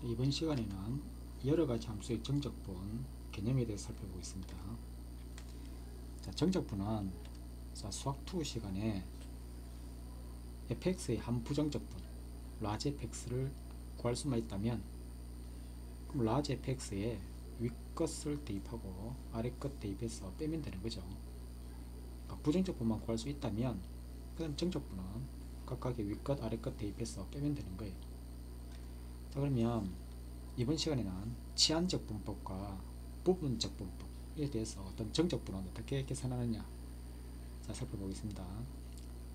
이번 시간에는 여러가지 함수의 정적분 개념에 대해 살펴보겠습니다. 자, 정적분은 수학2 시간에 fx의 한 부정적분 large fx를 구할 수만 있다면 그럼 large fx에 윗것을 대입하고 아랫것 대입해서 빼면 되는 거죠. 그러니까 부정적분만 구할 수 있다면 그다음 정적분은 각각의 윗것 아랫것 대입해서 빼면 되는 거예요. 자, 그러면 이번 시간에는 치환적분법과 부분적분법에 대해서 어떤 정적분은 어떻게 계산하느냐 살펴보겠습니다.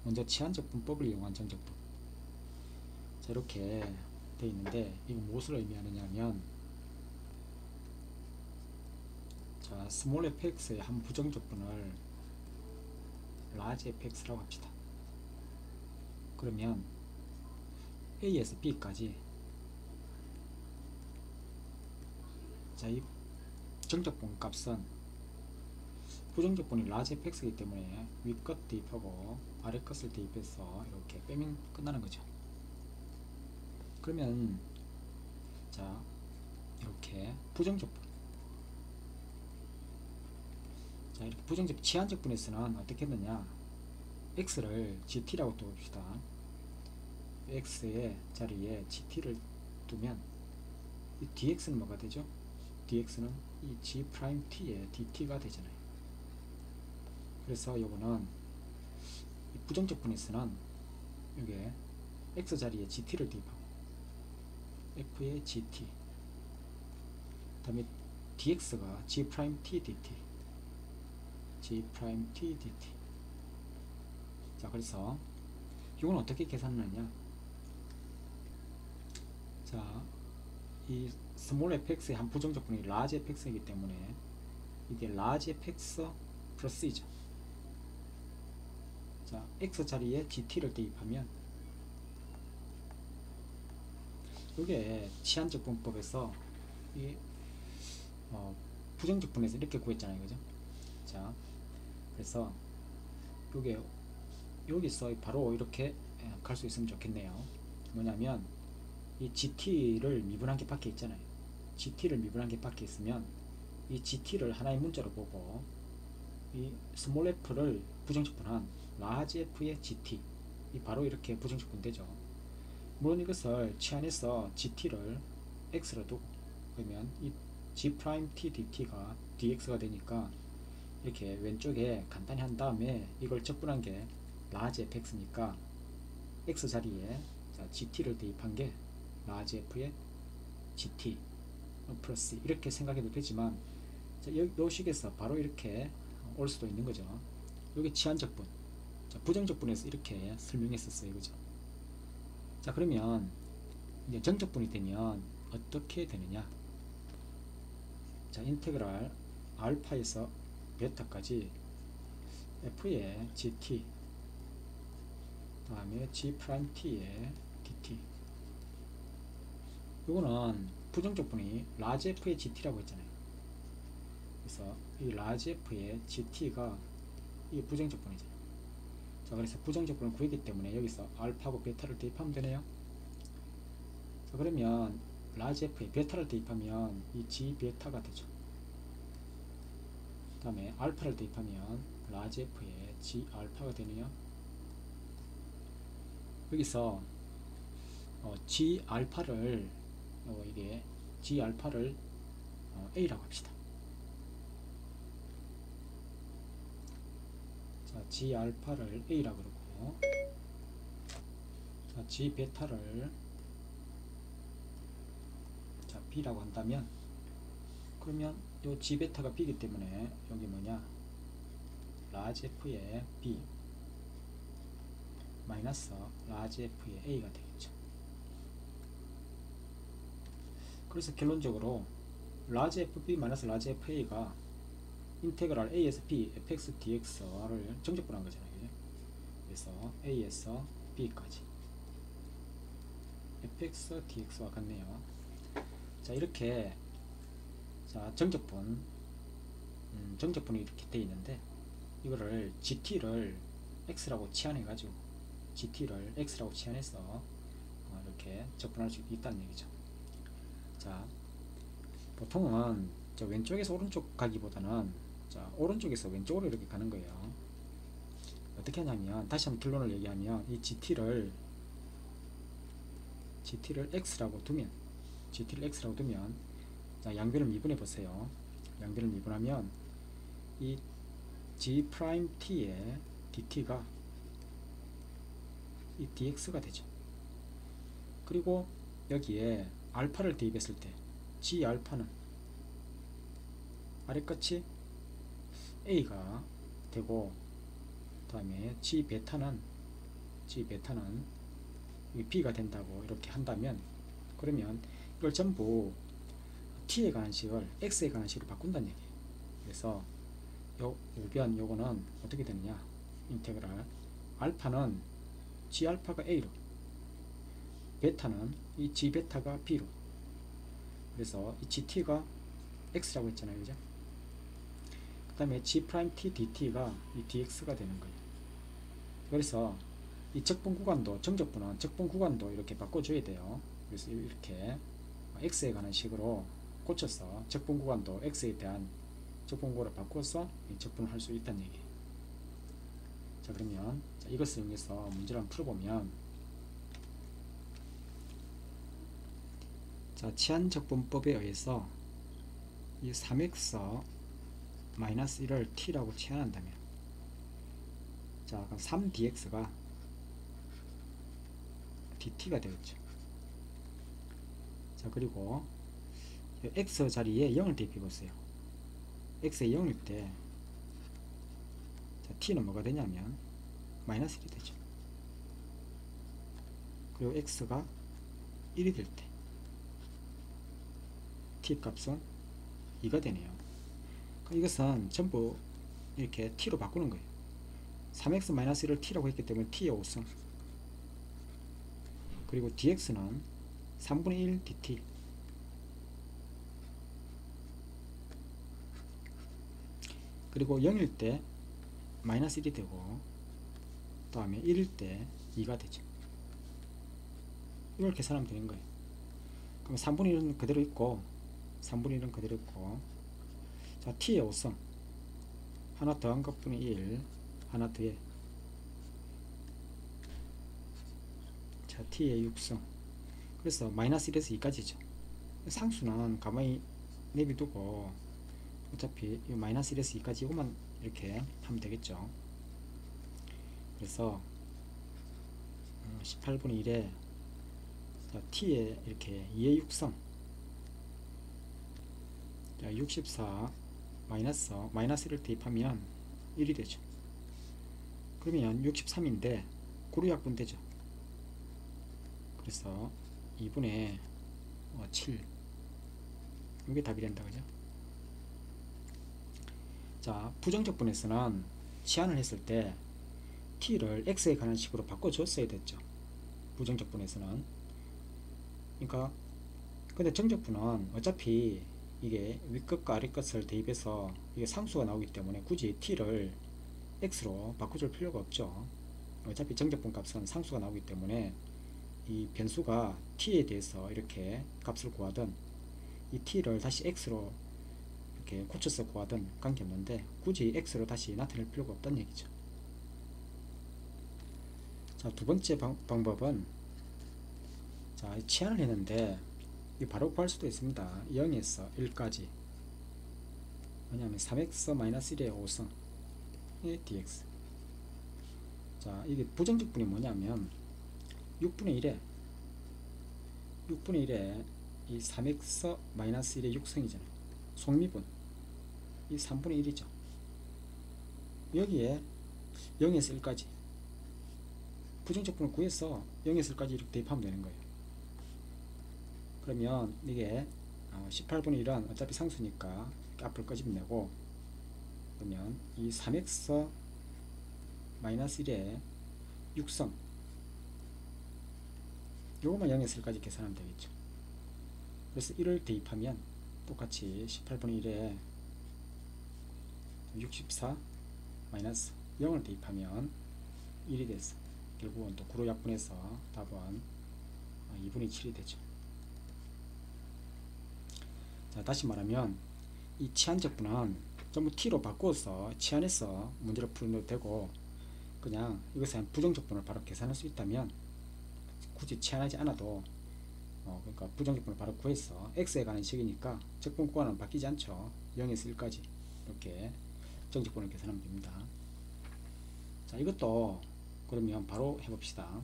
먼저 치환적분법을 이용한 정적분. 자, 이렇게 되어 있는데 이거 무엇을 의미하느냐 하면 자, 스몰 fx의 한 부정적분을 large fx라고 합시다. 그러면 a에서 b까지 자, 이 정적분 값은 부정적분이 large fx이기 때문에 윗것 대입하고 아랫것을 대입해서 이렇게 빼면 끝나는 거죠. 그러면 자, 이렇게 부정적분, 자, 이렇게 부정적 치환적분에서는 어떻게 했느냐, x를 gt라고 둡시다. x의 자리에 gt를 두면 이 dx는 뭐가 되죠? dx는 이 g't의 dt가 되잖아요. 그래서 요거는 이 부정적분에서는 이게 x 자리에 gt를 대입하고 f의 gt, 그 다음에 dx가 g't dt, g't dt. 자, 그래서 이건 어떻게 계산하느냐, 자, 이 스몰 fx의 한 부정적분이 large fx이기 때문에 이게 large fx 플러스 2죠. 자, x 자리에 gt를 대입하면 이게 치환적분법에서 이 부정적분에서 이렇게 구했잖아요, 그죠? 자, 그래서 요게 여기서 바로 이렇게 갈 수 있으면 좋겠네요. 뭐냐면 이 gt를 미분한 게 밖에 있잖아요. gt를 미분한 게 밖에 있으면 이 gt를 하나의 문자로 보고 이 스몰 f를 부정적분한 large f의 gt, 이 바로 이렇게 부정적분 되죠. 물론 이것을 치환해서 gt를 x로 두고 그러면 이 g't dt가 dx가 되니까 이렇게 왼쪽에 간단히 한 다음에 이걸 적분한 게 large fx니까 x 자리에 자, gt를 대입한 게 large f의 gt 플러스 이렇게 생각해도 되지만 자, 이 식에서 바로 이렇게 올 수도 있는 거죠. 여기 치환적분, 자, 부정적분에서 이렇게 설명했었어요, 그죠? 자, 그러면 이제 정적분이 되면 어떻게 되느냐, 자, 인테그랄 알파에서 베타까지 f의 gt 그 다음에 g't의 dt, 요거는 부정적분이 large f의 gt라고 했잖아요. 그래서 이 large f의 gt가 이 부정적분이잖아요. 자, 그래서 부정적분을 구했기 때문에 여기서 알파하고 베타를 대입하면 되네요. 자, 그러면 large f에 베타를 대입하면 이 g 베타가 되죠. 그 다음에 알파를 대입하면 large f에 g 알파가 되네요. 여기서 g 알파를 이게 g 알파를 a라고 합시다. 자, g 알파를 a라고 그러고, 자, g 베타를 자 b라고 한다면, 그러면 요 g 베타가 b이기 때문에 여기 뭐냐, large f의 b 마이너스 large f의 a가 되겠죠. 그래서 결론적으로 large fb 마이너스 large fa가 인테그랄 a에서 b fx dx를 정적분한 거잖아요, 그죠? 그래서 a에서 b까지 fx dx와 같네요. 자, 이렇게 자, 정적분 정적분이 이렇게 되어 있는데 이거를 gt를 x라고 치환해 가지고 gt를 x라고 치환해서 이렇게 적분할 수 있다는 얘기죠. 자, 보통은 저 왼쪽에서 오른쪽 가기보다는 자, 오른쪽에서 왼쪽으로 이렇게 가는 거예요. 어떻게 하냐면, 다시 한번 결론을 얘기하면, 이 GT를 X라고 두면, 자, 양변을 미분해 보세요. 양변을 미분하면, 이 G'T의 DT가 이 DX가 되죠. 그리고 여기에 알파를 대입했을 때, G 알파는 아래끝이 A가 되고, 그 다음에 G 베타는 B가 된다고 이렇게 한다면, 그러면 이걸 전부 T에 관한 식을 X에 관한 식으로 바꾼다는 얘기예요. 그래서 요변 요거는 어떻게 되느냐, 인테그랄 알파는 G 알파가 A로, 베타는 이 G 베타가 B로, 그래서 이 GT가 X라고 했잖아요, 그죠? 그 다음에 G'T DT가 이 DX가 되는 거예요. 그래서 이 적분 구간도, 정적분은 적분 구간도 이렇게 바꿔줘야 돼요. 그래서 이렇게 X에 관한 식으로 고쳐서 적분 구간도 X에 대한 적분 구간을 바꿔서 적분을 할 수 있다는 얘기예요. 자, 그러면 이것을 이용해서 문제를 한번 풀어보면, 자, 치안적분법에 의해서 이 3x 1을 t라고 치환한다면, 자, 그럼 3dx가 dt가 되겠죠. 자, 그리고 x 자리에 0을 대입해 보세요. x에 0일 때, 자, t는 뭐가 되냐면 마이너스 1이 되죠. 그리고 x가 1이 될 때 t 값은 2가 되네요. 이것은 전부 이렇게 t로 바꾸는 거예요. 3x-1을 t라고 했기 때문에 t의 5승, 그리고 dx는 3분의 1 dt, 그리고 0일 때 마이너스 1이 되고, 그 다음에 1일 때 2가 되죠. 이걸 계산하면 되는 거예요. 그럼 3분의 1은 그대로 있고, 3분의 1은 그대로 있고, 자, t의 5승 하나 더한 것분의 1, 하나 더해, 자, t의 6승, 그래서 마이너스 1에서 2까지죠. 상수는 가만히 내비두고 어차피 이 마이너스 1에서 2까지 이것만 이렇게 하면 되겠죠. 그래서 18분의 1에 자, t에 이렇게 2의 6승, 자, 64 마이너스 1을 대입하면 1이 되죠. 그러면 63인데 9로 약분되죠. 그래서 2분의 7, 이게 답이 된다, 그죠? 자, 부정적분에서는 치환을 했을 때 t를 x에 관한 식으로 바꿔줬어야 됐죠. 부정적분에서는. 그러니까 근데 정적분은 어차피 이게 윗끝과 아랫끝을 대입해서 이게 상수가 나오기 때문에 굳이 t를 x로 바꿔줄 필요가 없죠. 어차피 정적분 값은 상수가 나오기 때문에 이 변수가 t에 대해서 이렇게 값을 구하든 이 t를 다시 x로 이렇게 고쳐서 구하든 관계없는데 굳이 x로 다시 나타낼 필요가 없다는 얘기죠. 자, 두 번째 방법은, 자, 치환을 했는데 바로 구할 수도 있습니다. 0에서 1까지, 왜냐하면 3x-1의 5승의 dx. 자, 이게 부정적분이 뭐냐면 6분의 1에 이 3x-1의 6승이잖아요. 속미분 이 3분의 1이죠. 여기에 0에서 1까지 부정적분을 구해서 0에서 1까지 이렇게 대입하면 되는 거예요. 그러면 이게 18분의 1은 어차피 상수니까 앞을 끄집내고, 그러면 이 3x-1의 6승, 요것만 0에서 1까지 계산하면 되겠죠. 그래서 1을 대입하면 똑같이 18분의 1에 64 마이너스 0을 대입하면 1이 돼서 결국은 또 9로 약분해서 답은 2분의 7이 되죠. 자, 다시 말하면 이 치환적분은 전부 t로 바꿔서 치환해서 문제를 풀어도 되고, 그냥 이것은 부정적분을 바로 계산할 수 있다면 굳이 치환하지 않아도 그러니까 부정적분을 바로 구해서 x에 관한 식이니까 적분 구간은 바뀌지 않죠. 0에서 1까지 이렇게 정적분을 계산하면 됩니다. 자, 이것도 그러면 바로 해봅시다.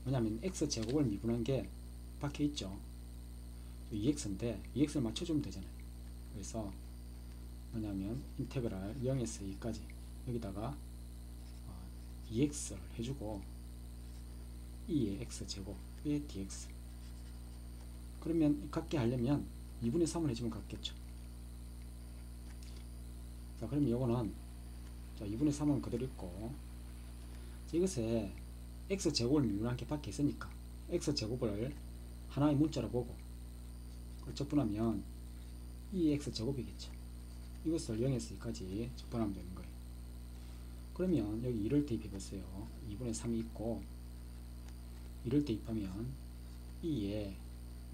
왜냐하면 x제곱을 미분한 게 밖에 있죠. 2x인데 2x를 맞춰주면 되잖아요. 그래서 뭐냐면 인테그랄 0에서 2까지 여기다가 2x를 해주고 2의 x제곱의 dx, 그러면 같게 하려면 2분의 3을 해주면 같겠죠. 자, 그러면 이거는 2분의 3은 그대로 있고, 이것에 x제곱을 미분한 게 밖에 있으니까 x제곱을 하나의 문자로 보고 적분하면 2x제곱이겠죠. 이것을 0에서 2까지 적분하면 되는 거예요. 그러면 여기 2를 대입해 보세요. 2분의 3이 있고 2를 대입하면 2의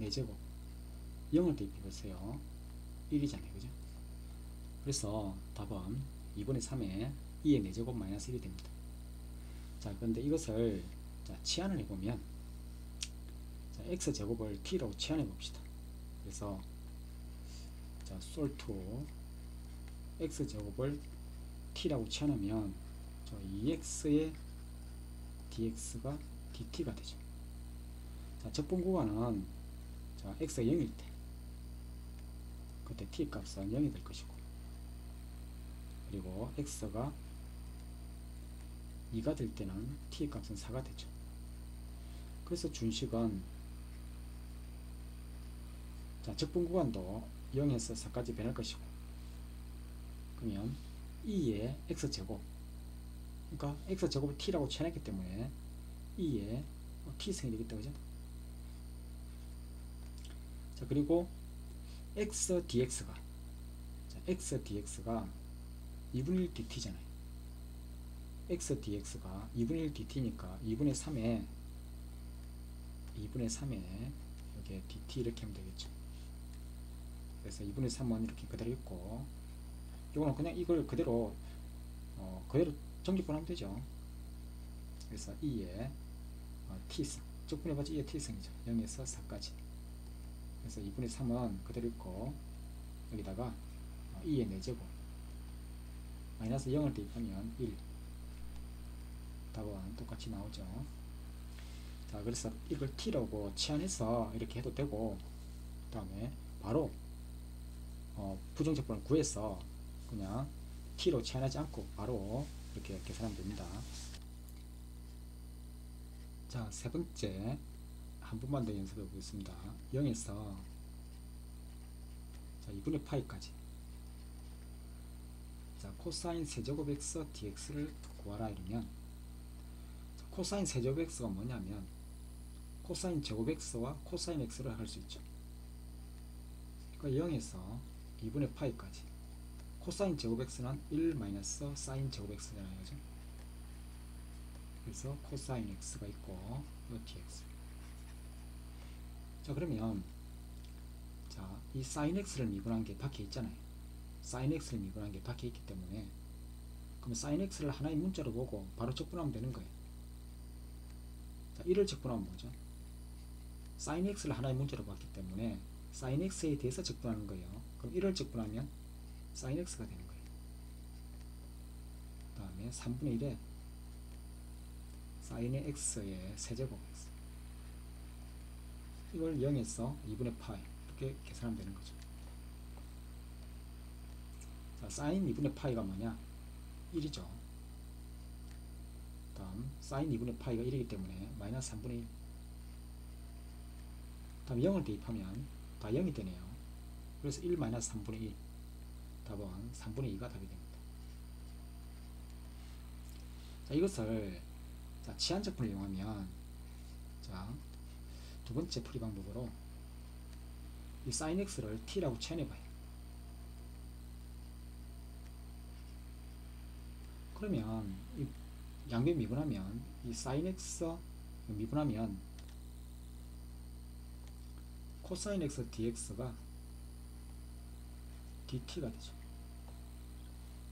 4제곱, 0을 대입해 보세요. 1이잖아요. 그죠? 그래서 답은 2분의 3에 2의 4제곱 마이너스 1이 됩니다. 자, 그런데 이것을 치환을 해보면 x제곱을 t라고 치환해 봅시다. 그래서 솔투 x제곱을 t라고 치환하면 2x의 dx가 dt가 되죠. 자, 적분 구간은 x가 0일 때 그때 t 값은 0이 될 것이고, 그리고 x가 2가 될 때는 t 값은 4가 되죠. 그래서 준식은 적분 구간도 0에서 4까지 변할 것이고, 그러면 2의 x제곱, 그러니까 x제곱을 t라고 치환했기 때문에 2의 t승이 되겠다. 그죠? 자, 그리고 x dx가 2분의 1 dt잖아요. x dx가 2분의 1 dt니까 2분의 3에 여기에 dt 이렇게 하면 되겠죠. 그래서 2분의 3은 이렇게 그대로 있고, 이거는 그냥 이걸 그대로 정직분하면 되죠. 그래서 2의 t승, 적분해봤자 2의 t승이죠. 0에서 4까지. 그래서 2분의 3은 그대로 있고, 여기다가 2의 4제곱 마이너스 0을 대입하면 1, 답은 똑같이 나오죠. 자, 그래서 이걸 t라고 치환해서 이렇게 해도 되고, 그 다음에 바로 부정적분을 구해서 그냥 t로 치환하지 않고 바로 이렇게 계산하면 됩니다. 자, 세 번째 한 번만 더 연습해 보겠습니다. 0에서 2분의 파이까지 코사인 세제곱 x dx를 구하라 이러면, 코사인 세제곱 x가 뭐냐면 코사인 제곱 x와 코사인 x를 할 수 있죠. 그러니까 0에서 2분의 파이까지 코사인 제곱 x는 1 마이너스 사인 제곱 x잖아요. 그죠? 그래서 코사인 x가 있고 dx. 자, 그러면 이 사인 x를 미분한 게 밖에 있잖아요. 사인 x를 미분한 게 밖에 있기 때문에, 그럼 사인 x를 하나의 문자로 보고 바로 적분하면 되는 거예요. 자, 1을 적분하면 뭐죠? 사인 x를 하나의 문자로 봤기 때문에 사인 x에 대해서 적분하는 거예요. 그럼 1을 적분하면 사인 x가 되는 거예요. 그 다음에 3분의 1에 사인의 x의 세제곱 x, 이걸 0에서 2분의 파이 이렇게 계산하면 되는 거죠. 자, 사인 2분의 파이가 뭐냐? 1이죠. 다음 사인 2분의 파이가 1이기 때문에 마이너스 3분의 1. 다음 0을 대입하면 다 0이 되네요. 그래서 1 마이너스 3분의 1, 답은 3분의 2가 답이 됩니다. 자, 이것을 치환적분을 이용하면 두 번째 풀이 방법으로 이 sin x를 t라고 치환해봐요. 그러면 이 양변 미분하면 이 sin x 미분하면 코사인 x dx가 dt가 되죠.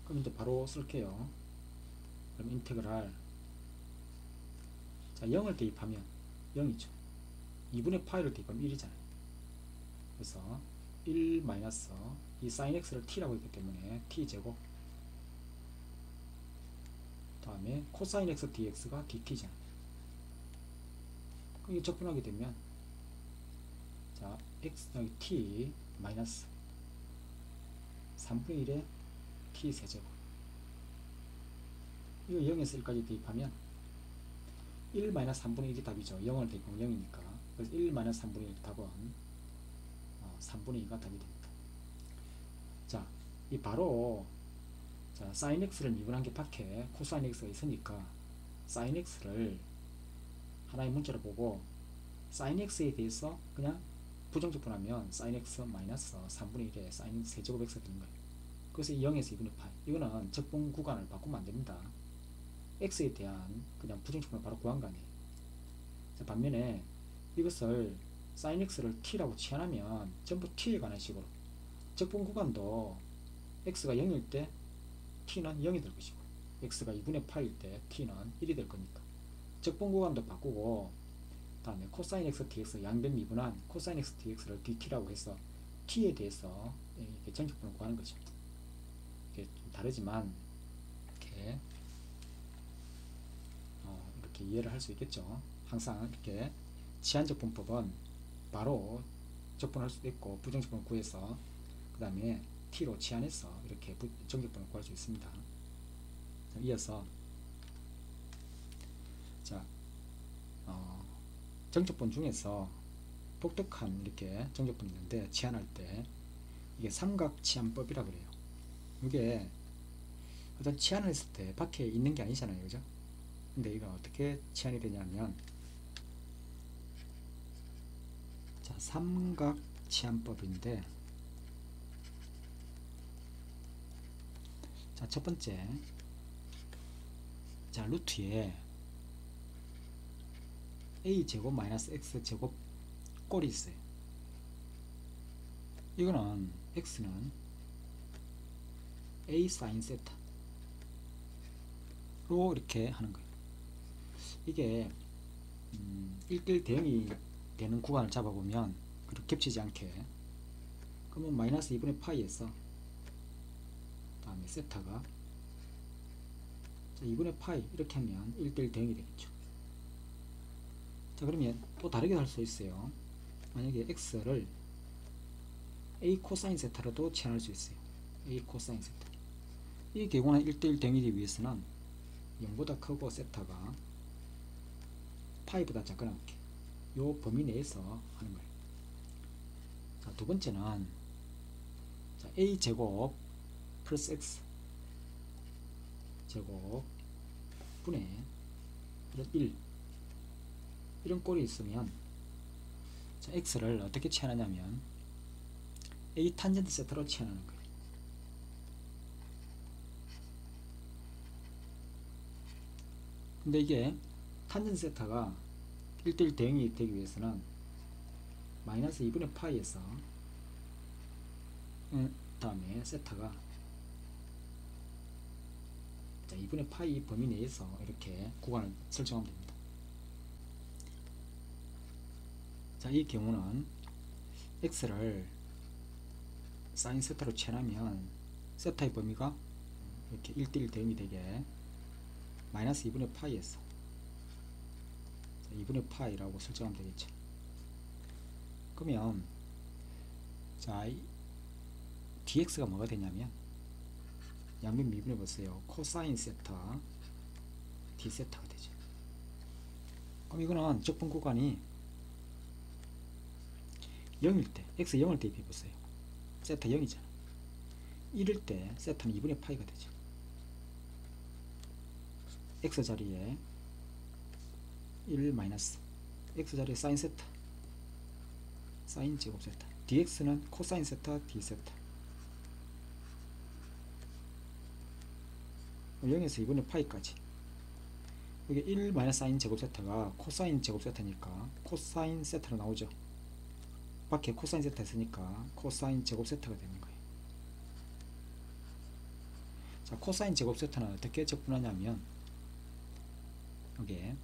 그럼 이제 바로 쓸게요. 그럼 인테그랄, 자 0을 대입하면 0이죠. 2분의 파이를 대입하면 1이잖아요. 그래서 1 마이너스 이 sin x를 t라고 했기 때문에 t제곱, 다음에 코사인 x dx가 dt잖아요. 그럼 이거 적분하게 되면, 자 x t 마이너스 3분의 1의 t 세제곱, 이거 0에서 1까지 대입하면 1 마이너스 3분의 1이 답이죠. 0을 대입하면 0이니까. 그래서 1 마이너스 3분의 1 답은 3분의 2가 답이 됩니다. 자, 이 바로, 자 sin x를 미분한 게 밖에 코사인 x가 있으니까 sin x를 하나의 문자로 보고 sin x에 대해서 그냥 부정적분하면 sin x 마이너스 3분의 1의 sin 세제곱 x가 되는 거예요. 그래서 0에서 2분의 파이, 이거는 적분 구간을 바꾸면 안 됩니다. x에 대한 그냥 부정적분을 바로 구한 거 아니에요. 자, 반면에 이것을 sin x를 t라고 치환하면 전부 t에 관한 식으로, 적분 구간도 x가 0일 때 t는 0이 될 것이고, x가 2분의 파일 때 t는 1이 될 거니까 적분 구간도 바꾸고, 다음에 코사인 x dx 양변 미분한 코사인 x dx를 dt라고 해서 t에 대해서 이렇게 정적분을 구하는 거죠. 이게 좀 다르지만 이렇게 이렇게 이해를 할 수 있겠죠. 항상 이렇게 치환적분법은 바로 적분할 수도 있고 부정적분을 구해서 그 다음에 t로 치환해서 이렇게 정적분을 구할 수 있습니다. 자, 이어서 자 정적분 중에서 독특한 이렇게 정적분이 있는데, 치환할 때 이게 삼각치환법이라고 그래요. 이게 어떤 치환을 했을 때 밖에 있는 게 아니잖아요, 그죠? 근데 이거 어떻게 치환이 되냐면, 자 삼각치환법인데, 자 첫 번째, 자 루트에 a제곱 마이너스 x제곱 꼴이 있어요. 이거는 x는 a sin 세타로 이렇게 하는 거예요. 이게 1대1 대응이 되는 구간을 잡아보면 그렇게 겹치지 않게, 그러면 마이너스 2분의 파이에서 다음에 세타가 2분의 파이 이렇게 하면 1대1 대응이 되겠죠. 자 그러면 또 다르게 할 수 있어요. 만약에 x를 a 코사인 세타로도 치환할 수 있어요. a 코사인 세타. 이 경우는 1대1 대응이기 위해서는 0보다 크고 세타가 파이보다 작거나 같게 요 범위 내에서 하는 거예요. 자, 두 번째는 자, a 제곱 플러스 x 제곱 분의 1 이런 꼴이 있으면, 자, x를 어떻게 치환하냐면 a 탄젠트 세타로 치환하는 거예요. 근데 이게 탄젠트 세타가 1대1 대응이 되기 위해서는 마이너스 2분의 파이에서 다음에 세타가 2분의 파이 범위 내에서 이렇게 구간을 설정하면 됩니다. 자, 이 경우는 x를 sin 세타로 치환하면 세타의 범위가 이렇게 1대1 대응이 되게 마이너스 2분의 파이에서 2분의 파이라고 설정하면 되겠죠. 그러면 자 dx가 뭐가 되냐면 양변 미분해 보세요. 코사인 세타 d 세타가 되죠. 그럼 이거는 적분 구간이 0일 때 x 0을 대입해 보세요. 세타 0이잖아. 1일 때 세타는 2분의 파이가 되죠. x 자리에 1 마이너스 x 자리에 사인 세타 사인 제곱 세타, dx는 코사인 세타 d 세타, 0에서 2분의 파이까지. 여기 1 마이너스 사인 제곱 세타가 코사인 제곱 세타니까 코사인 세타로 나오죠. 밖에 코사인 세타 있으니까 코사인 제곱 세타가 되는 거예요. 자, 코사인 제곱 세타는 어떻게 적분하냐면 여기에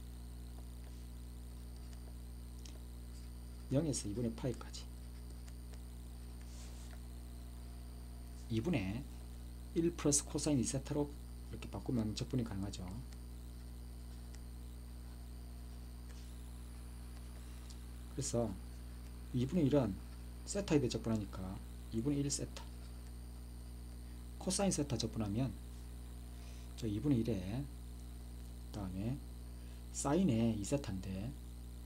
0에서 2분의 파이까지 2분의 1 플러스 코사인 2세타로 이렇게 바꾸면 적분이 가능하죠. 그래서 2분의 1은 세타에 대해 적분하니까 2분의 1 세타, 코사인 세타 적분하면 저 2분의 1에 그 다음에 사인의 2세타인데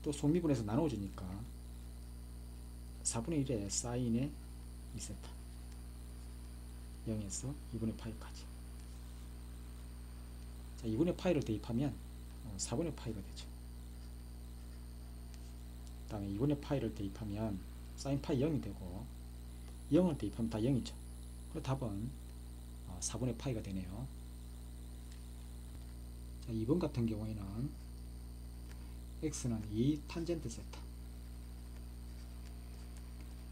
또 속미분해서 나눠주니까 4분의 1에 사인의 2세타 0에서 2분의 파이까지. 자, 2분의 파이를 대입하면 4분의 파이가 되죠. 그 다음에 2분의 파이를 대입하면 사인 파이 0이 되고 0을 대입하면 다 0이죠. 그래서 답은 4분의 파이가 되네요. 자, 2번 같은 경우에는 x는 2 탄젠트 세타,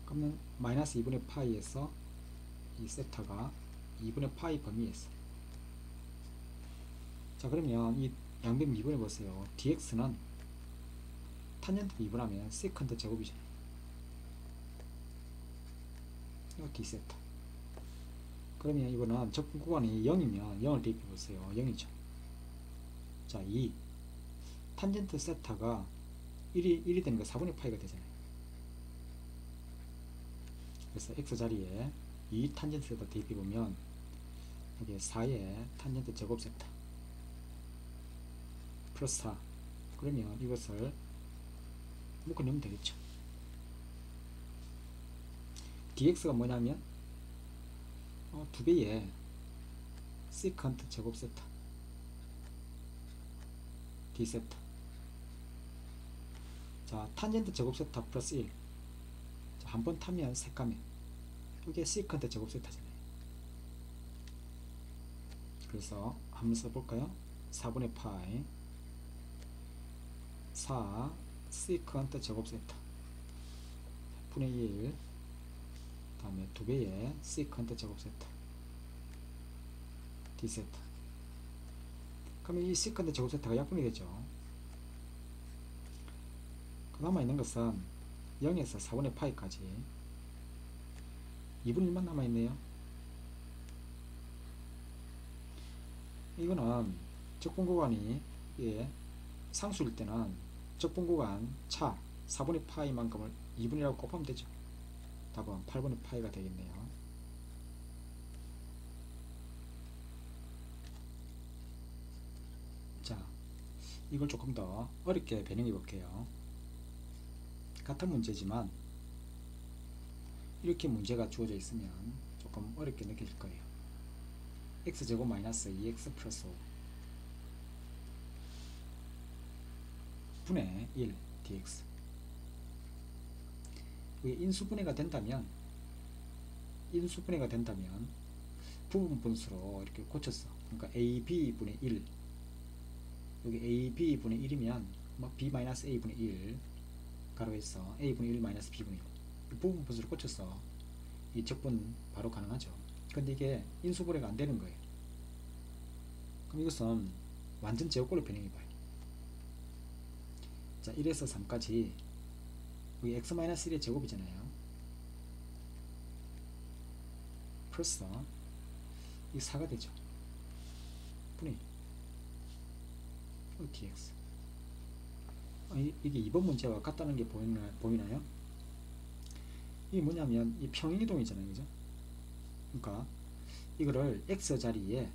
그러면 마이너스 2분의 파이에서 이 세타가 2분의 파이 범위에서, 자 그러면 이 양변 미분해 보세요. dx는 탄젠트 미분하면 세컨드 제곱이잖아요. 이거 d세타. 그러면 이거는 적분 구간이 0이면 0을 대입해 보세요. 0이죠. 자, 2 탄젠트 세타가 1이 되는 거 4분의 파이가 되잖아요. 그래서 x 자리에 2 탄젠트 세타 대입해 보면 여기 4의 탄젠트 제곱 세타 플러스 4, 그러면 이것을 묶어내면 되겠죠. dx가 뭐냐면 2배의 세컨트 제곱 세타 d세타. 자, 탄젠트 제곱 세타 플러스 1. 한 번 타면 색감에 이게 세컨트 제곱 세타잖아요. 그래서 한번 써볼까요? 4분의 파이 4 세컨트 제곱 세타 분의 1, 그 다음에 2배의 세컨트 제곱 세타 d세타. 그러면 이 세컨트 제곱 세타가 약분이 되죠. 그 남아있는 것은 0에서 4분의 파이까지 2분의 1만 남아있네요. 이거는 적분구간이 상수일 때는 적분구간 차 4분의 파이만큼을 2분이라고 곱하면 되죠. 답은 8분의 파이가 되겠네요. 자, 이걸 조금 더 어렵게 변형해 볼게요. 같은 문제지만 이렇게 문제가 주어져 있으면 조금 어렵게 느껴질 거예요. x제곱 마이너스 2x 플러스 5 분의 1 dx. 이게 인수분해가 된다면 부분 분수로 이렇게 고쳤어. 그러니까 ab분의 1, 여기 ab분의 1이면 b-a분의 1 가로에서 a분의 1 마이너스 b분의 1 부분 분수로 고쳤어. 이 적분 바로 가능하죠. 근데 이게 인수분해가 안 되는 거예요. 그럼 이것은 완전 제곱꼴로 변형해봐요. 자, 1에서 3까지 여기 x-1의 제곱이잖아요. 플러스 이 4가 되죠. 분의 1 dx. 이게 2번 문제와 같다는 게 보이나요? 이게 뭐냐면 이 평행이동이잖아요. 그죠? 그러니까 이거를 x 자리에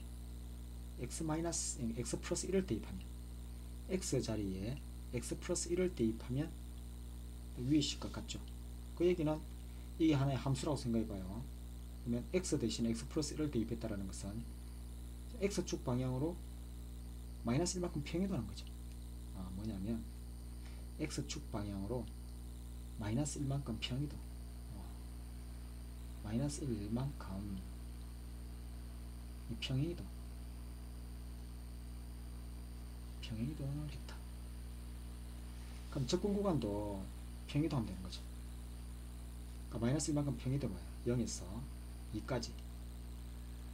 x 플러스 1을 대입하면, x 자리에 x 플러스 1을 대입하면 위의 식과 같죠. 그 얘기는 이게 하나의 함수라고 생각해봐요. 그러면 x 대신 x 플러스 1을 대입했다라는 것은 x축 방향으로 마이너스 1만큼 평행이동하는 거죠. 뭐냐면 x축 방향으로 마이너스 1만큼 평행이동, 마이너스 1만큼 평행이동을 했다. 그럼 적분 구간도 평행이동하면 되는 거죠. 그러니까 마이너스 1만큼 평행이동해요. 0에서 2까지.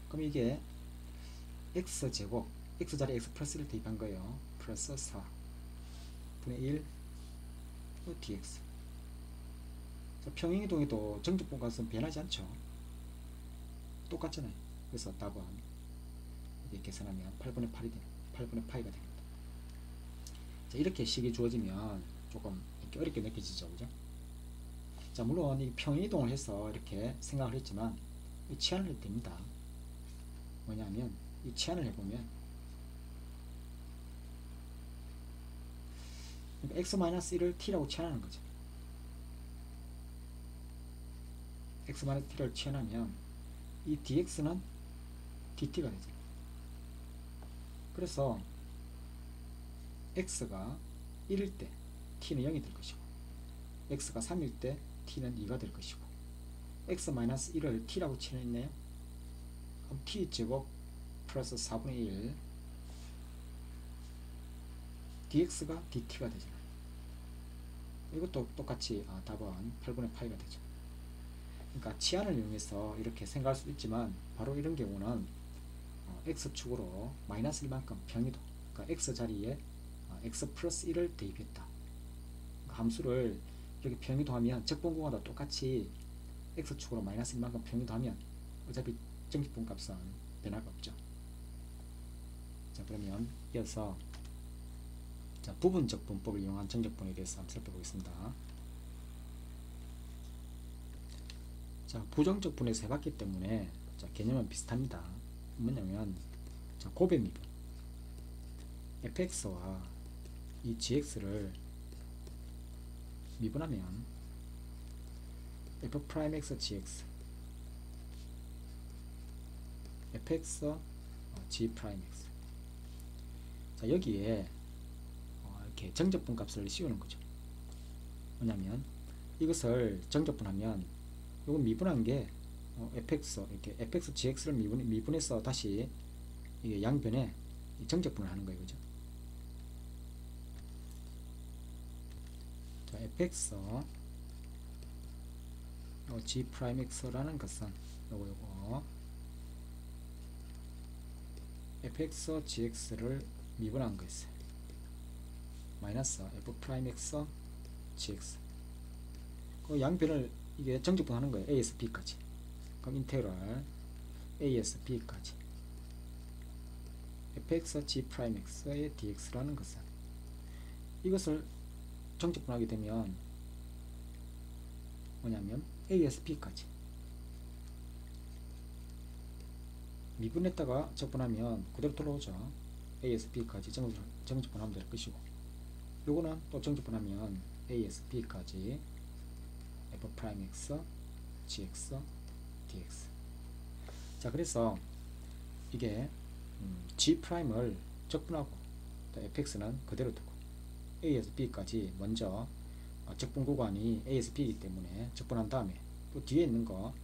그럼 이게 x제곱, x자리에 x 플러스 1을 대입한 거예요. 플러스 4 분의 1 dx. 자, 평행이동에도 정적분값은 변하지 않죠. 똑같잖아요. 그래서 답은 이렇게 계산하면 8분의 8이 됩니다. 8분의 파이가 됩니다. 자, 이렇게 식이 주어지면 조금 이렇게 어렵게 느껴지죠. 그죠? 자, 물론 이 평행이동을 해서 이렇게 생각을 했지만 이 치환을 해도 됩니다. 뭐냐면 이 치환을 해보면 그러니까 x-1을 t라고 치환하는 거죠. x-t를 치환하면 이 dx는 dt가 되죠. 그래서 x가 1일 때 t는 0이 될 것이고, x가 3일 때 t는 2가 될 것이고, x-1을 t라고 치환했네요. 그럼 t제곱 플러스 4분의 1 dx가 dt가 되잖아요. 이것도 똑같이 답은 8분의 파이가 되죠. 그러니까 치환을 이용해서 이렇게 생각할 수도 있지만, 바로 이런 경우는 x축으로 마이너스 1만큼 평이도, 그러니까 x자리에 x 플러스 1을 대입했다. 그러니까 함수를 이렇게 평이도하면 적분공하다 똑같이 x축으로 마이너스 1만큼 평이도하면 어차피 정직분값은 변화가 없죠. 자, 그러면 이어서 자, 부분적분법을 이용한 정적분에 대해서 한번 살펴보겠습니다. 자, 부정적분에서 해봤기 때문에 자, 개념은 비슷합니다. 뭐냐면 자, 곱의 미분 fx와 이 gx를 미분하면 f'x gx fx g'x. 자, 여기에 이렇게 정적분 값을 씌우는 거죠. 뭐냐면 이것을 정적분하면 요건 미분한 게 fx 이렇게 fx gx를 미분해서 다시 이게 양변에 정적분을 하는 거예요. 그죠? 자, fx g'x라는 것은 요거 fx gx를 미분한 거였어요. 마이너스 f'x gx. 그 양변을 이게 정적분 하는 거예요. a에서 b까지. 그럼 인테그랄 a에서 b까지 fx g'x의 dx라는 것은 이것을 정적분하게 되면 뭐냐면 a에서 b까지 미분했다가 적분하면 그대로 돌아오죠. a에서 b까지 정적분하면 될 것이고, 요거는 또 정적분하면 a에서 b까지 f'x gx dx. 자, 그래서 이게 g'을 적분하고 fx는 그대로 두고 a에서 b까지 먼저 적분 구간이 a에서 b이기 때문에 적분한 다음에 또 뒤에 있는 거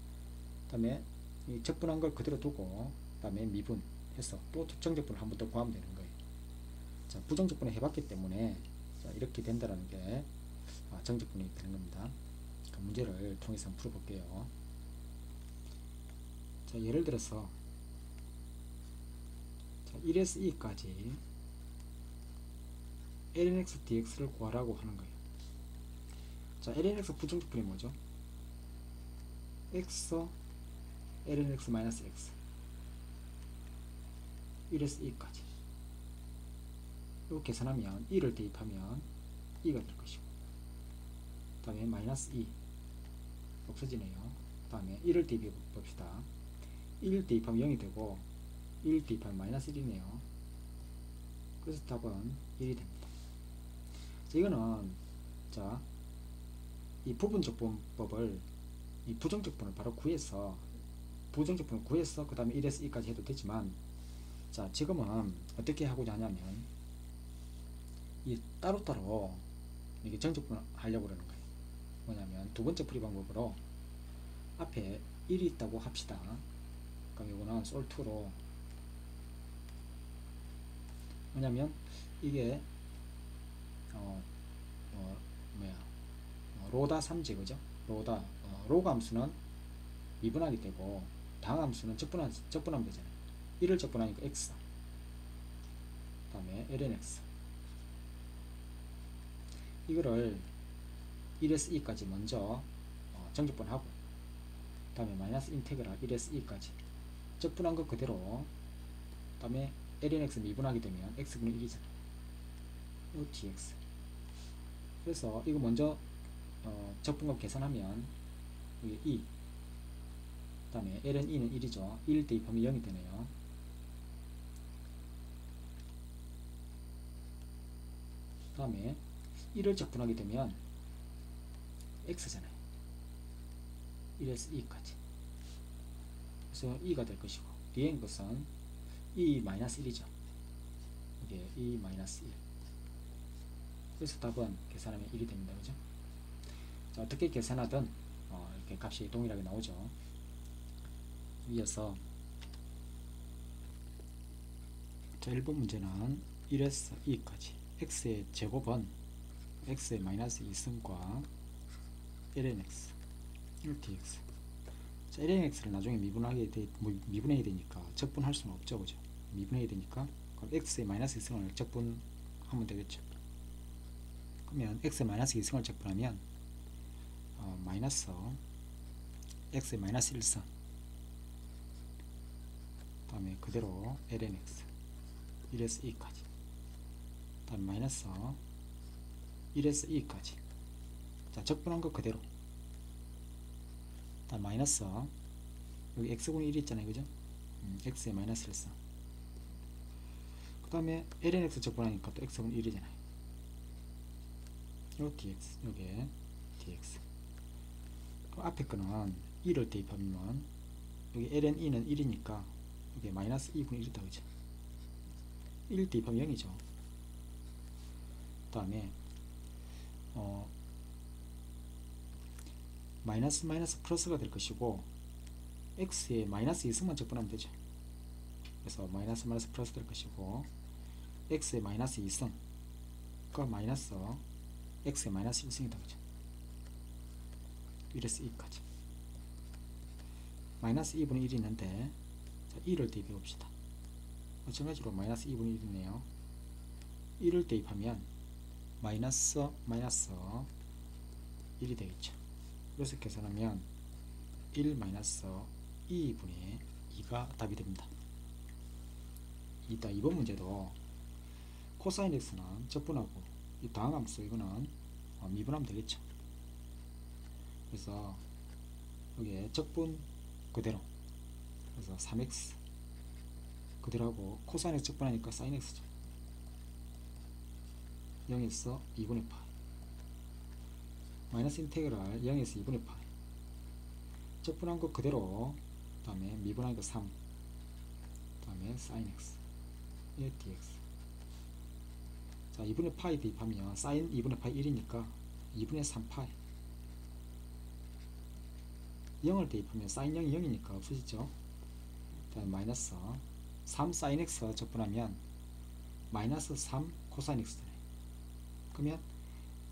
다음에 이 적분한 걸 그대로 두고 다음에 미분해서 또 정적분을 한 번 더 구하면 되는 거예요. 자, 부정적분을 해봤기 때문에 자, 이렇게 된다는 게 정적분이 되는 겁니다. 문제를 통해서 한번 풀어볼게요. 자, 예를 들어서 자, 1에서 2까지 lnx dx를 구하라고 하는 거예요. 자, lnx 부정적분이 뭐죠? x lnx 마이너스 x 1에서 2까지 이거 계산하면 2를 대입하면 2가 될 것이고, 그 다음에 마이너스 2 없어지네요. 그 다음에 1을 대입해 봅시다. 1 대입하면 0이 되고 1 대입하면 마이너스 1이네요. 그래서 답은 1이 됩니다. 자, 이거는 자, 이 부분적분법을 이 부정적분을 바로 구해서 부정적분을 구해서 그 다음에 1에서 2까지 해도 되지만, 자, 지금은 어떻게 하고자 하냐면 이 따로따로 이게 정적분을 하려고 그러는 거예요. 뭐냐면 두 번째 풀이 방법으로 앞에 1이 있다고 합시다. 그럼 이거는 솔2로 뭐냐면 이게 로다 3지 그죠? 로가 함수는 미분하게 되고 당 함수는 적분하면 되잖아요. 1을 적분하니까 x, 그 다음에 lnx. 이거를 1에서 2까지 먼저 정적분하고, 그 다음에 마이너스 인테그랄 1에서 2까지 적분한 거 그대로, 그 다음에 lnx 미분하게 되면 x분의 1이잖아. 요 dx. 그래서 이거 먼저 적분값 계산하면 이게 2, 그 다음에 ln 2는 1이죠. 1 대입하면 0이 되네요. 그 다음에 1을 적분하게 되면 x잖아요. 1에서 2까지. 그래서 2가 될 것이고, 뒤에 있는 것은 2-1이죠. 이게 2-1. 그래서 답은 계산하면 1이 됩니다. 그죠? 자, 어떻게 계산하든 이렇게 값이 동일하게 나오죠. 이어서 자, 1번 문제는 1에서 2까지 x의 제곱은 x의 마이너스 2승과 lnx 1dx. 자, lnx를 나중에 미분해야 되니까 적분할 수는 없죠. 그죠? 미분해야 되니까 그럼 x의 마이너스 2승을 적분하면 되겠죠. 그러면 x의 마이너스 2승을 적분하면 마이너스 x의 마이너스 1승, 그 다음에 그대로 lnx 1에서 2까지, 그 다음에 마이너스 1에서 2까지. 자, 적분한 거 그대로. 다음 마이너스 여기 x분의 1 있잖아요. 그죠? x의 마이너스 1승. 그 다음에 lnx 적분하니까 또 x분의 1이잖아요. 요 dx, 요게 dx. 그 앞에 거는 2를 대입하면 여기 ln 2는 1이니까 이게 마이너스 2분의 1이다. 그죠? 1 대입하면 0이죠. 그 다음에 마이너스 마이너스 플러스가 될 것이고, x에 마이너스 2승만 적분하면 되죠. 그래서 마이너스 마이너스 플러스 될 것이고, x에 마이너스 2승 그 마이너스 x에 마이너스 1승이다. 그죠? 1에서 2까지 마이너스 2분의 1이 있는데, 자, 2를 대입해 봅시다. 마찬가지로 마이너스 2분의 1이네요. 1을 대입하면 마이너스 마이너스 1이 되겠죠. 그래서 계산하면 1 마이너스 2분의 2가 답이 됩니다. 이따 2번 문제도 코사인 x는 적분하고 이 다항함수 이거는 미분하면 되겠죠. 그래서 여기에 적분 그대로, 그래서 3x 그대로 하고 코사인 x 적분하니까 사인 x죠. 0에서 2분의 파이 마이너스 인테그랄 0에서 2분의 파이 적분한 거 그대로, 그 다음에 미분한 거 3, 그 다음에 사인 x 1 dx. 자, 2분의 파이 대입하면 사인 2분의 파이 1이니까 2분의 3파이, 0을 대입하면 사인 0이 0이니까 없어지죠. 그 다음에 마이너스 3 사인 x 적분하면 마이너스 3 코사인 x 되네. 그러면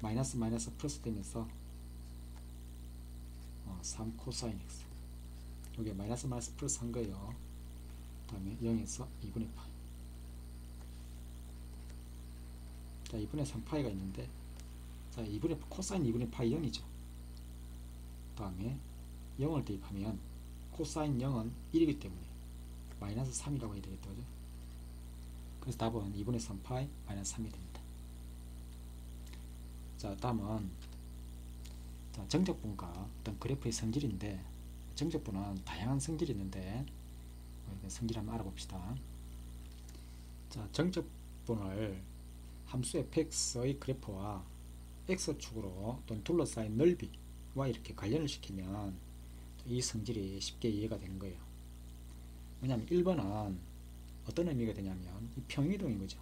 마이너스 마이너스 플러스 되면서 3 코사인 x, 여기 마이너스 마이너스 플러스 한 거예요. 그 다음에 0에서 2분의 파이. 자, 2분의 3파이가 있는데, 자, 2분의 코사인 2분의 파이 0이죠. 그 다음에 0을 대입하면 코사인 0은 1이기 때문에 마이너스 3이라고 해야 되겠다. 그죠? 그래서 답은 2분의 3파이 마이너스 3이 됩니다. 자, 다음은 자, 정적분과 어떤 그래프의 성질인데, 정적분은 다양한 성질이 있는데 성질 한번 알아봅시다. 자, 정적분을 함수 fx의 그래프와 x축으로 또는 둘러싸인 넓이와 이렇게 관련을 시키면 이 성질이 쉽게 이해가 되는 거예요. 왜냐하면 1번은 어떤 의미가 되냐면 이 평이동인 거죠.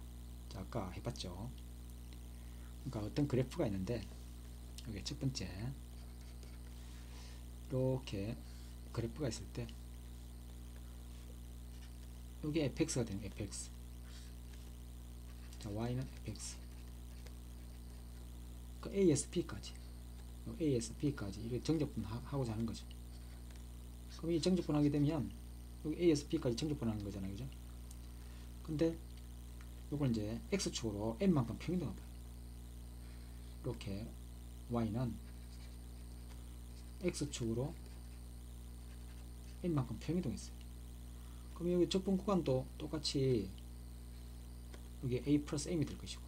자, 아까 해봤죠. 그러니까 어떤 그래프가 있는데, 여기 첫 번째 이렇게 그래프가 있을 때 여기 fx가 되는 fx, 자, y는 fx, 그 a에서 b까지, a에서 b까지 이렇게 정적분 하고자 하는 거죠. 그럼 이 정적분 하게 되면 여기 A에서 B까지 정적분하는 거잖아요. 그죠? 근데 요걸 이제 X축으로 N만큼 평이동해 봐요. 이렇게 Y는 X축으로 N만큼 평이동했어요. 그럼 여기 적분 구간도 똑같이 여기 A 플러스 M이 될 것이고,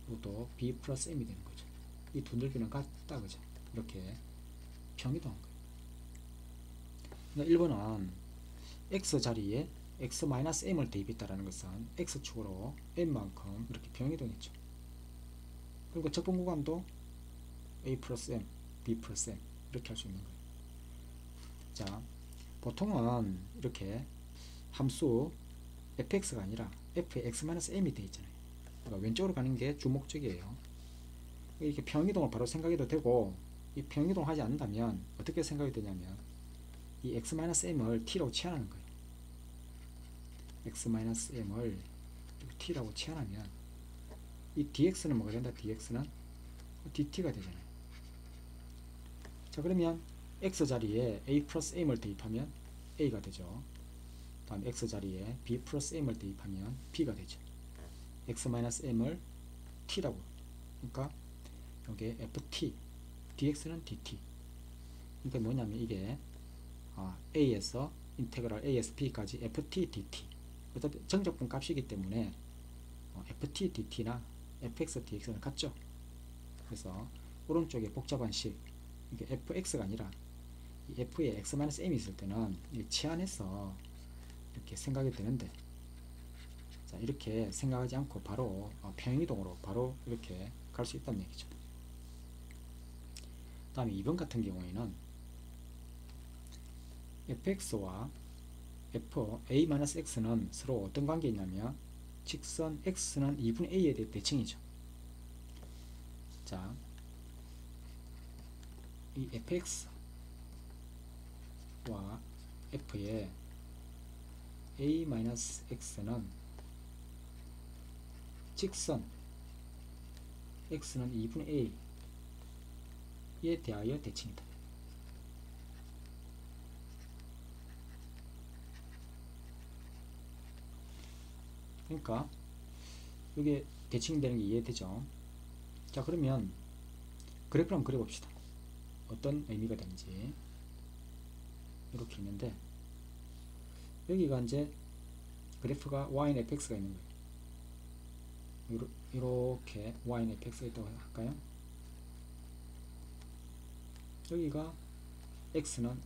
이것도 B 플러스 M이 되는 거죠. 이 두 넓이는 같다. 그죠? 이렇게 평이동한 거예요. 그러니까 1번은 X 자리에 X-M을 대입했다는 것은 X축으로 N만큼 이렇게 평이동했죠. 그리고 적분 구간도 A 플러스 M, B 플러스 M 이렇게 할 수 있는 거예요. 자, 보통은 이렇게 함수 fx가 아니라 f의 x-m이 되어 있잖아요. 그러니까 왼쪽으로 가는 게 주목적이에요. 이렇게 평이동을 바로 생각해도 되고, 이 평이동 하지 않는다면 어떻게 생각이 되냐면 이 x-m을 t라고 치환하는 거예요. x-m을 t라고 치환하면 이 dx는 뭐가 된다? dx는 dt가 되잖아요. 자, 그러면 x 자리에 a 플러스 m을 대입하면 a가 되죠. 다음 x 자리에 b 플러스 m을 대입하면 b가 되죠. x-m을 t라고. 그러니까 이게 ft, dx는 dt. 그러니까 뭐냐면 이게 a에서 인테그랄 a에서 b까지 ft, dt. 어차피 정적분 값이기 때문에 ft, dt나 fx, dx는 같죠. 그래서 오른쪽에 복잡한 식, 이게 fx가 아니라 이 f에 x-m이 있을 때는 치환해서 이렇게 생각이 되는데, 자, 이렇게 생각하지 않고 바로 평이동으로 바로 이렇게 갈 수 있다는 얘기죠. 다음에 2번 같은 경우에는 fx와 fa-x는 서로 어떤 관계이냐면 직선 x는 2분의 a에 대해 대칭이죠. 자, 이 fx와 f의 a-x는 직선 x는 2분의 a에 대하여 대칭이다. 그러니까 이게 대칭되는 게 이해되죠? 자, 그러면 그래프를 한번 그려봅시다. 어떤 의미가 되는지. 이렇게 있는데 여기가 이제 그래프가 y는 fx가 있는 거예요. 이렇게 y는 fx가 있다고 할까요? 여기가 x는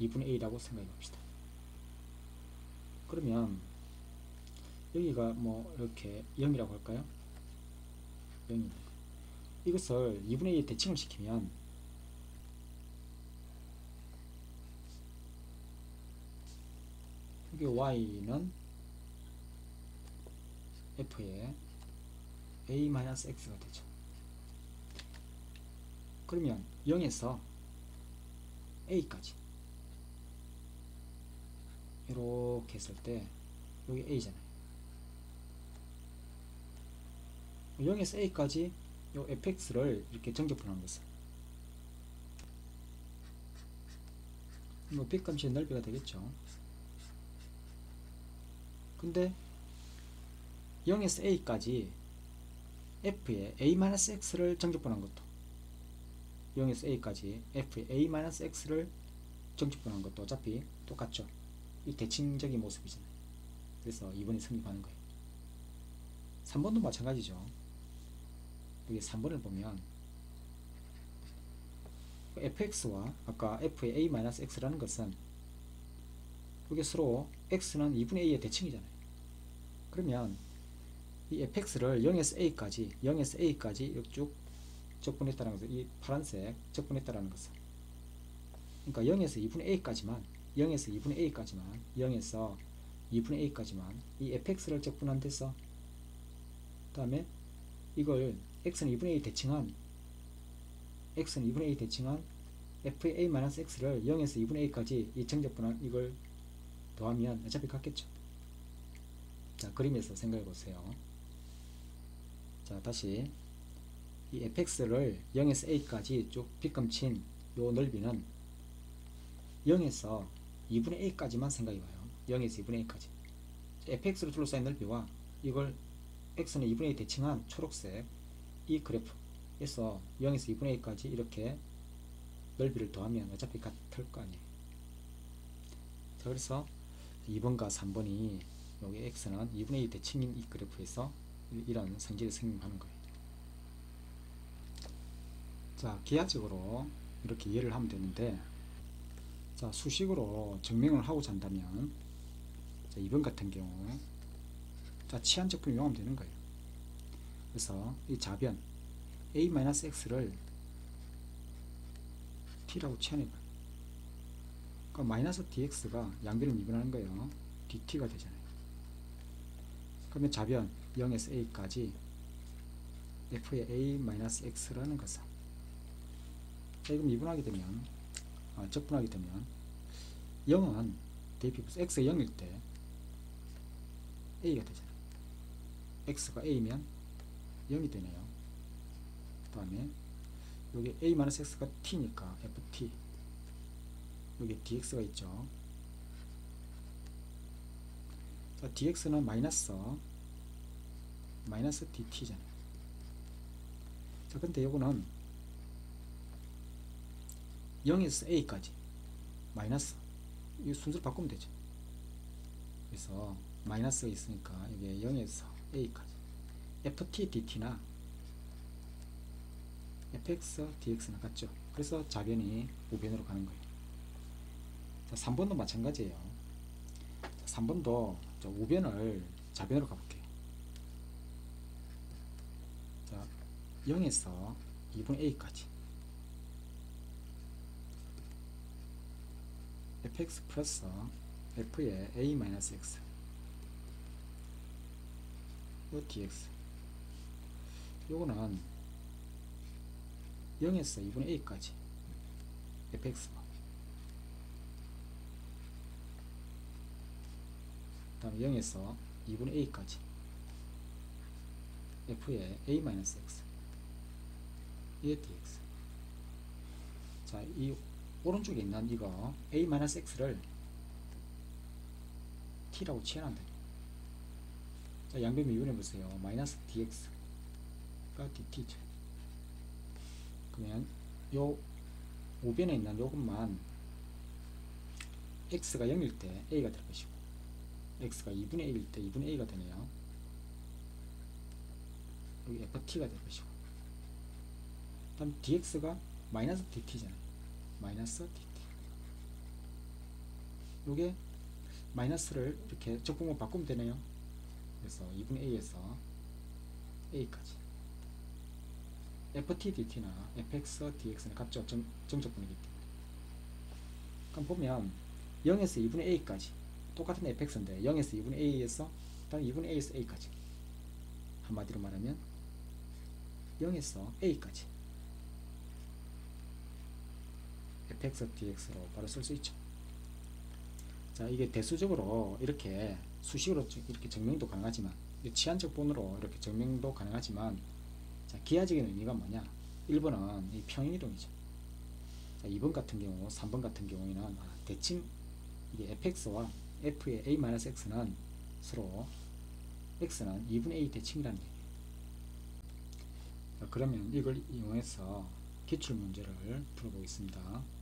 2분의 a라고 생각해 봅시다. 그러면 여기가 뭐 이렇게 0이라고 할까요? 0입니다. 이것을 2분의 2에 대칭을 시키면 이게 y는 f의 a-x가 되죠. 그러면 0에서 a까지 이렇게 했을 때 여기 a잖아요. 0에서 a까지 요 fx를 이렇게 정적분하는 것은 뭐 빗감시의 넓이가 되겠죠. 근데 0에서 a까지 f의 a-x를 정적분한 것도 0에서 a까지 f의 a-x를 정적분한 것도 어차피 똑같죠. 이 대칭적인 모습이잖아요. 그래서 2번이 성립하는 거예요. 3번도 마찬가지죠. 여기 3번을 보면 fx와 아까 f의 a-x라는 것은 이게 서로 x는 2분의 a의 대칭이잖아요. 그러면 이 fx를 0에서 a까지 쭉 적분했다는 것은 이 파란색 적분했다는 것은 그러니까 0에서 2분의 a까지만 이 fx를 적분한 데서 그 다음에 이걸 x는 2분의 a 대칭한 f의 a-x를 0에서 2분의 a까지 이 정적분한 이걸 더하면 어차피 같겠죠. 자, 그림에서 생각해 보세요. 자, 다시 이 fx를 0에서 a까지 쭉 빗감친 요 넓이는 0에서 2분의 a까지만 생각해봐요. 0에서 2분의 a까지. fx로 둘러싸인 넓이와 이걸 x는 2분의 a 대칭한 초록색 이 그래프에서 0에서 2분의 a까지 이렇게 넓이를 더하면 어차피 같을 거 아니에요. 자, 그래서 2번과 3번이 여기 x는 2분의 2 대칭인 이 그래프에서 이런 성질이 생성하는 거예요. 자, 기하적으로 이렇게 이해를 하면 되는데, 자, 수식으로 증명을 하고자 한다면, 자, 2번 같은 경우, 자, 치환적분을 이용하면 되는 거예요. 그래서 이 좌변 a-x를 t라고 치환해봐요. 그럼 마이너스 dx가 양변을 미분하는 거예요. dt가 되잖아요. 그러면 좌변 0에서 a까지 f의 a-x라는 것은, 자, 이거 미분하게 되면, 적분하게 되면 0은 대입해서 x가 0일 때 a가 되잖아요. x가 a면 0이 되네요. 그 다음에 여기 a-x가 t니까 ft, 여기 dx가 있죠. 자, dx는 마이너스 dt잖아요. 자, 근데 요거는 0에서 a까지 마이너스, 이 순서를 바꾸면 되죠. 그래서 마이너스가 있으니까 이게 0에서 a까지 ft dt나 fx dx는 같죠. 그래서 좌변이 우변으로 가는 거예요. 자, 3번도 마찬가지예요. 자, 3번도 우변을 좌변으로 가볼게요. 자, 0에서 2분의 a까지 fx 플러스 f의 a-x 요 dx, 요거는 0에서 2분의 a까지 fx가, 그 다음에 0에서 2분의 a까지 f의 a-x 이 dx. 자, 이 오른쪽에 있는 이거 a-x를 t라고 치환한다. 자, 양변 미분해 보세요. 마이너스 dx가 dt죠. 그러면 요 우변에 있는 요것만 x가 0일 때 a가 될 것이고, x가 2분의 1일 때 2분의 a가 되네요. 여기 ft가 될 것이고, 다음 dx가 마이너스 dt잖아요. 마이너스 dt. 요게 마이너스를 이렇게 적분을 바꾸면 되네요. 그래서 2분의 a에서 a까지 ft dt나 fx dx는 같죠. 정적분이기 때문에. 그럼 보면 0에서 2분의 a까지 똑같은 fx인데 0에서 2분의 a에서 다음 2분의 a에서 a까지, 한마디로 말하면 0에서 a까지 fx dx로 바로 쓸 수 있죠. 자, 이게 대수적으로 이렇게 수식으로 이렇게 증명도 가능하지만, 치환적 본으로 이렇게 증명도 가능하지만, 자, 기하적인 의미가 뭐냐? 1번은 이 평행이동이죠. 자, 2번 같은 경우, 3번 같은 경우에는 대칭, 이게 fx와 f의 a-x는 서로 x는 2분의 a 대칭이라는 얘기예요. 자, 그러면 이걸 이용해서 기출 문제를 풀어보겠습니다.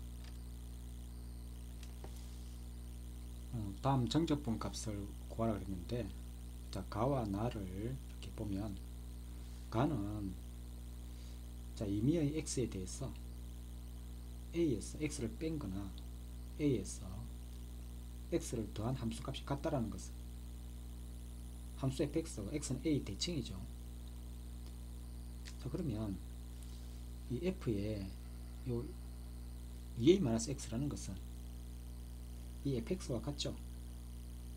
다음 정적분 값을 구하라 그랬는데, 자, 가와 나를 이렇게 보면, 가는 자, 임의의 x에 대해서 a에서 x를 뺀 거나 a에서 x를 더한 함수값이 같다라는 것은, 함수 fx가 x는 a 대칭이죠. 자, 그러면 이 f의 요 2a-x라는 것은 이 fx와 같죠.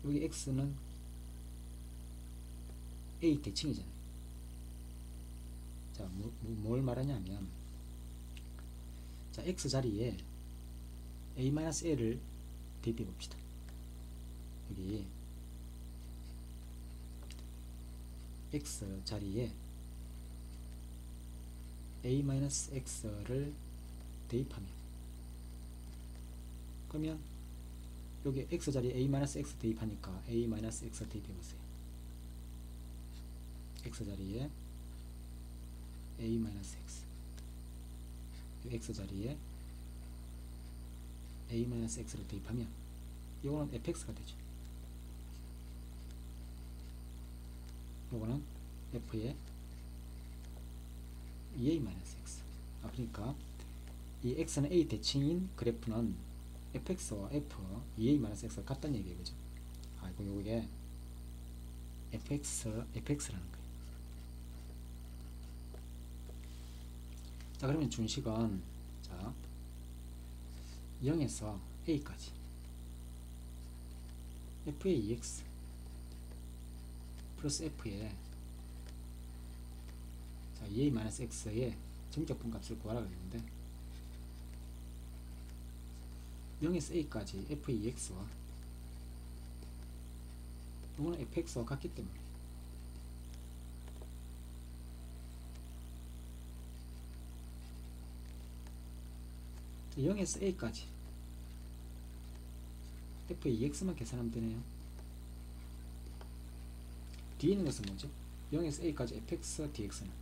여기 x는 a 대칭이잖아요. 자, 뭘 말하냐면, 자, x 자리에 a-a를 대입해 봅시다. 여기 x 자리에 a-x를 대입하면 그러면 여기 x자리에 a-x 대입하니까 a-x 대입해보세요. x자리에 a-x, x자리에 a-x를 대입하면 이거는 fx가 되죠. 이거는 f의 ea-x. 그러니까 이 x는 a 대칭인 그래프는 fx와 f ea-x가 같다는 얘기예요. 그죠? 이거 요게 fx라는 거예요. 자, 그러면 준식은, 자, 0에서 a까지 f의 ex 플러스 f의, 자, ea-x의 정적분 값을 구하라고 했는데 0에서 a까지 f의 ex와 이거는 fx와 같기 때문에 0에서 a까지 f의 ex만 계산하면 되네요. 뒤에 있는 것은 뭐죠? 0에서 a까지 fx dx는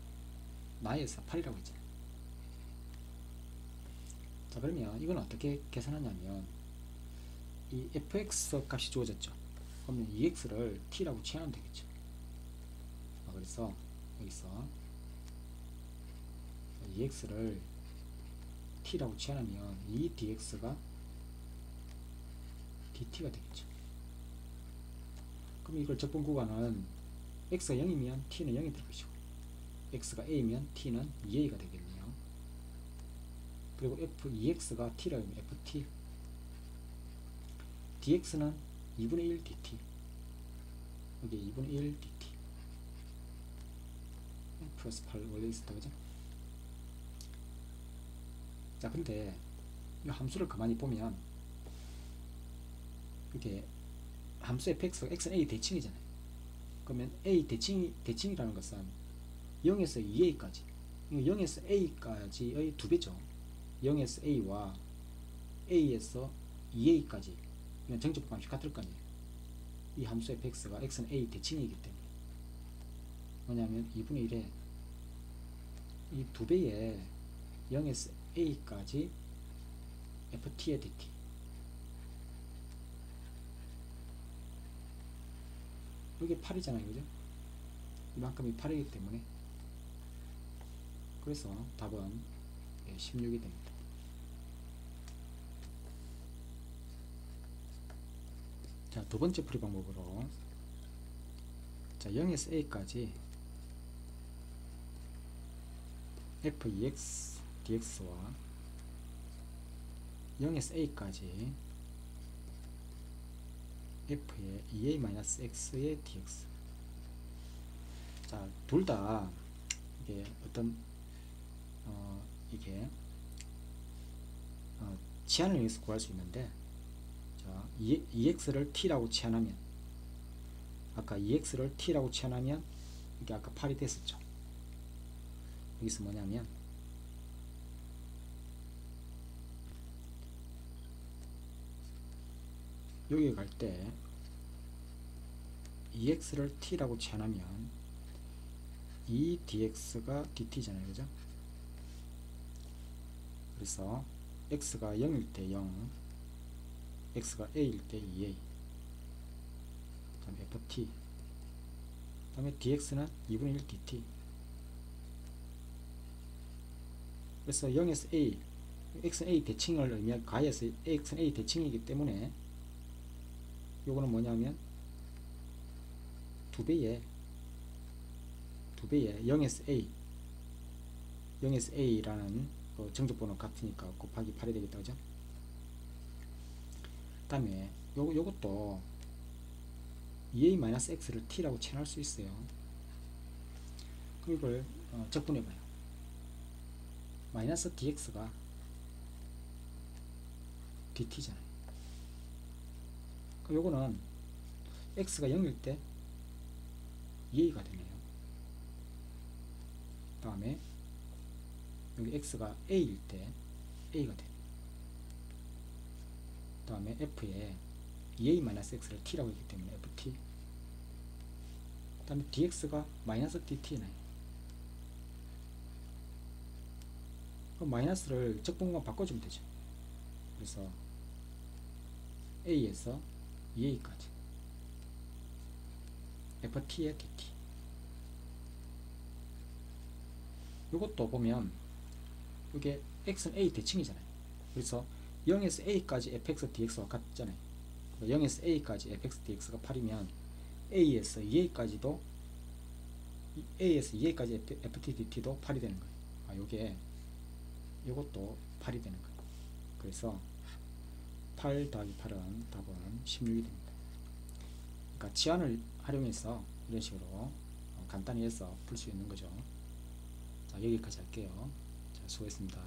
나에서 8이라고 했잖아요. 자, 그러면 이건 어떻게 계산하냐면 이 fx 값이 주어졌죠. 그러면 ex를 t라고 취하면 되겠죠. 그래서 여기서 ex를 t라고 취하면 이 dx가 dt가 되겠죠. 그럼 이걸 적분 구간은 x가 0이면 t는 0이 될 것이고 x가 a면 t는 2a가 되겠네요. 그리고 f2x가 t라고 하면 ft, dx는 2분의 1 dt, 여기 2분의 1 dt 플러스 8 원래 있었다. 그죠? 자, 근데 이 함수를 가만히 보면 이렇게 함수 fx가 x는 a 대칭이잖아요. 그러면 a 대칭이라는 것은 0에서 2a까지, 0에서 a까지의 두 배죠. 0에서 a와 a에서 2a까지 이건 정적분 값이 같을 거 아니에요. 이 함수 fx가 x는 a 대칭이기 때문에 뭐냐면 2분의 1에 이 두 배의 0에서 a까지 ft의 dt, 이게 8이잖아요. 그죠? 이만큼이 8이기 때문에 그래서 답은 16이 됩니다. 자, 두 번째 풀이 방법으로, 자, 0에서 a까지 f2x dx와 0에서 a까지 f의 ea-x의 dx. 자, 둘 다 이게 어떤 이게 치환을 이용해서 구할 수 있는데, 자, ex를 t라고 치환하면, 아까 ex를 t라고 치환하면 이게 아까 8이 됐었죠. 여기서 뭐냐면 여기 갈 때 ex를 t라고 치환하면 이 dx가 dt잖아요. 그죠? 그래서 x가 0일 때 0, x가 a일 때 2a, 그 다음에 ft, 그 다음에 dx는 2분의 1 dt. 그래서 0에서 a, x는 a 대칭을 의미할 가에서 x는 a 대칭이기 때문에 요거는 뭐냐면 두 배의 0에서 a라는 정적번호 같으니까 곱하기 8이 되겠다. 그죠? 그 다음에 요것도 ea-x를 t라고 치환할 수 있어요. 그럼 이걸 적분해봐요. 마이너스 dx가 dt잖아요. 그럼 요거는 x가 0일 때 2a가 되네요. 그 다음에 여기 x가 a일 때 a가 되네요. 다음에 f에 2a-x를 t라고 했기 때문에 ft, 그 다음에 dx가 마이너스 dt네. 그럼 마이너스를 적분과 바꿔주면 되죠. 그래서 a에서 2a까지 ft의 dt. 이것도 보면 이게 x는 a 대칭이잖아요. 그래서 0에서 a까지 fx dx와 같잖아요. 0에서 a까지 fx dx가 8이면 a에서 2a까지도 ft dt도 8이 되는 거예요. 요게 요것도 8이 되는 거예요. 그래서 8 더하기 8은 답은 16이 됩니다. 그러니까 치환을 활용해서 이런 식으로 간단히 해서 풀 수 있는 거죠. 자, 여기까지 할게요. 자, 수고했습니다.